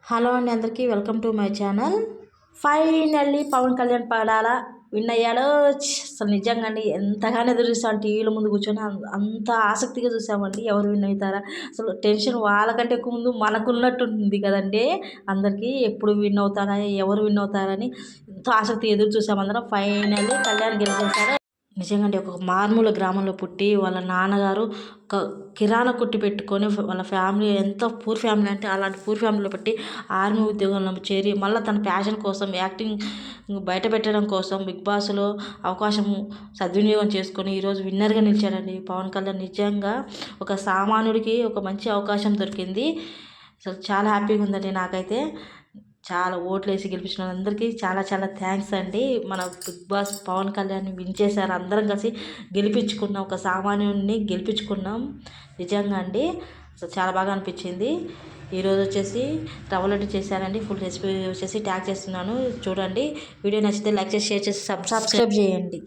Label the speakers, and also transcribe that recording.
Speaker 1: Hello అండి, అందరికీ welcome to my channel. Finally Pawan Kalyan పడాలా విన్ అయ్యాడో. అసలు నిజంగా అండి ఎంతగానో ఎదురు చూసాం టీవీలో ముందు కూర్చొని. అంత ఆసక్తిగా చూసామండి ఎవరు విన్ అవుతారా. అసలు టెన్షన్ వాళ్ళకంటే ఎక్కువ ముందు మనకున్నట్టుంది కదండి. అందరికీ ఎప్పుడు విన్ అవుతారా, ఎవరు విన్ అవుతారని ఎంతో ఆసక్తి ఎదురు చూసాం అందరం. ఫైనల్లీ కళ్యాణ్ గెలిచేశారు. నిజంగా అండి, ఒక మారుమూల గ్రామంలో పుట్టి వాళ్ళ నాన్నగారు ఒక కిరాణా కొట్టు పెట్టుకొని వాళ్ళ ఫ్యామిలీ ఎంత పూర్ ఫ్యామిలీ అంటే అలాంటి పూర్ ఫ్యామిలీలో పెట్టి ఆర్మీ ఉద్యోగంలో చేరి మళ్ళీ తన ప్యాషన్ కోసం యాక్టింగ్ బయట పెట్టడం కోసం బిగ్ బాస్లో అవకాశం సద్వినియోగం చేసుకొని ఈరోజు విన్నర్గా నిలిచాడండి పవన్ కళ్యాణ్. నిజంగా ఒక సామాన్యుడికి ఒక మంచి అవకాశం దొరికింది. అసలు చాలా హ్యాపీగా ఉందండి నాకైతే. చాలా ఓట్లు వేసి గెలిపించిన అందరికీ చాలా చాలా థ్యాంక్స్ అండి. మన బిగ్ బాస్ పవన్ కళ్యాణ్ని విన్ చేశారు. అందరం కలిసి గెలిపించుకున్నాం, ఒక సామాన్యుడిని గెలిపించుకున్నాం. నిజంగా అండి అసలు చాలా బాగా అనిపించింది. ఈరోజు వచ్చేసి రవ్వ లడ్డు చేశానండి. ఫుల్ రెసిపీ వచ్చేసి ట్యాగ్ చేస్తున్నాను, చూడండి. వీడియో నచ్చితే లైక్ చేసి షేర్ చేసి సబ్స్క్రైబ్ చేయండి.